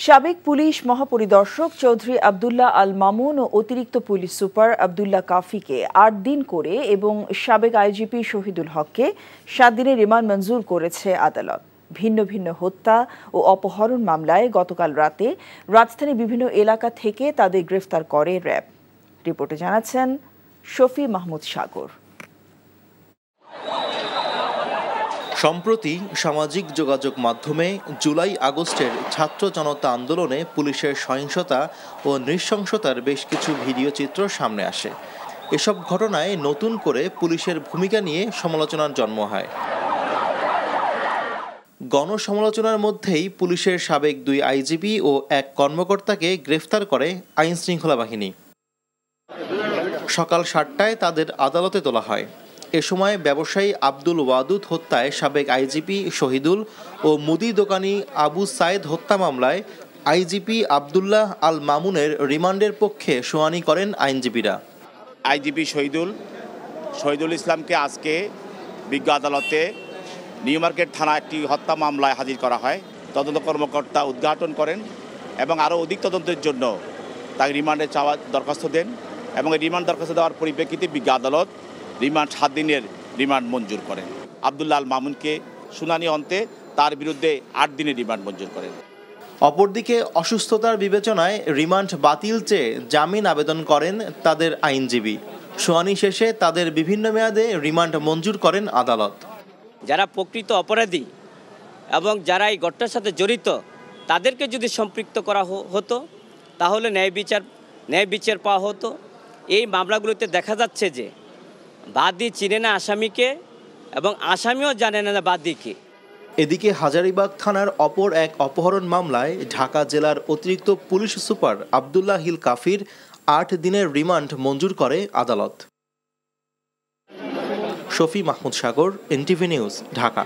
সাবেক পুলিশ মহাপরিদর্শক চৌধুরী আব্দুল্লাহ আল মামুন ও অতিরিক্ত police super Abdullah কাফিকে ৮ দিন করে এবং সাবেক আইজিপি শহীদুল হককে ৭ দিনের রিমান্ড মঞ্জুর করেছে আদালত। ভিন্ন ভিন্ন হত্যা ও অপহরণ মামলায় গতকাল রাতে রাজধানীর বিভিন্ন এলাকা থেকে তাদের গ্রেফতার করে র্যাব। রিপোর্টে জানাচ্ছেন শফি মাহমুদ সাগর। সম্প্রতি সামাজিক যোগাযোগ মাধ্যমে জুলাই আগস্টের ছাত্র জনতা আন্দোলনে পুলিশের সহিংসতা ও নৃশংসতার বেশ কিছু ভিডিও চিত্র সামনে আসে। এসব ঘটনায় নতুন করে পুলিশের ভূমিকা নিয়ে সমালোচনার জন্ম হয়। গণসমালোচনার মধ্যেই পুলিশের সাবেক ২ আইজিপি ও ১ কর্মকর্তাকে গ্রেফতার করে আইনশৃঙ্খলা বাহিনী। সকাল ৭টায় তাদের আদালতে তোলা হয়। এ সময় ব্যবসায়ী আব্দুল ওয়াদুদ হত্যায় সাবেক আইজিপি শহীদুল ও মুদি দোকানি আবু সাইদ হত্যা মামলায় আইজিপি আব্দুল্লাহ আল মামুনের রিমান্ডের পক্ষে শুনানি করেন আইনজীবীরা। আইজিপি শহীদুল ইসলামকে আজকে বিজ্ঞ আদালতে নিউ মার্কেট থানা একটি হত্যা মামলায় হাজির করা হয়। তদন্ত কর্মকর্তা উদ্ঘাটন করেন এবং আরও অধিক তদন্তের জন্য তাকে রিমান্ডে চাওয়ার দরখাস্ত দেন এবং এই রিমান্ড দরখাস্ত দেওয়ার পরিপ্রেক্ষিতে বিজ্ঞ আদালত রিমান্ড ৭ দিনের রিমান্ড মঞ্জুর করেন। আব্দুল্লাহ আল মামুনকে শুনানি অন্তে তার বিরুদ্ধে ৮ দিনের রিমান্ড মঞ্জুর করেন। অপরদিকে অসুস্থতার বিবেচনায় রিমান্ড বাতিল চেয়ে জামিন আবেদন করেন তাদের আইনজীবী। শুনানি শেষে তাদের বিভিন্ন মেয়াদে রিমান্ড মঞ্জুর করেন আদালত। যারা প্রকৃত অপরাধী এবং যারা এই ঘটনার সাথে জড়িত তাদেরকে যদি সম্পৃক্ত করা হতো তাহলে ন্যায় বিচার পাওয়া হতো। এই মামলাগুলোতে দেখা যাচ্ছে যে বাদী চিনে না আসামিকে এবং আসামিও জানে না বাদীকে। এদিকে হাজারীবাগ থানার অপর এক অপহরণ মামলায় ঢাকা জেলার অতিরিক্ত পুলিশ সুপার আব্দুল্লাহ হিল কাফির ৮ দিনের রিমান্ড মঞ্জুর করে আদালত। শফি মাহমুদ সাগর, এনটিভি নিউজ, ঢাকা।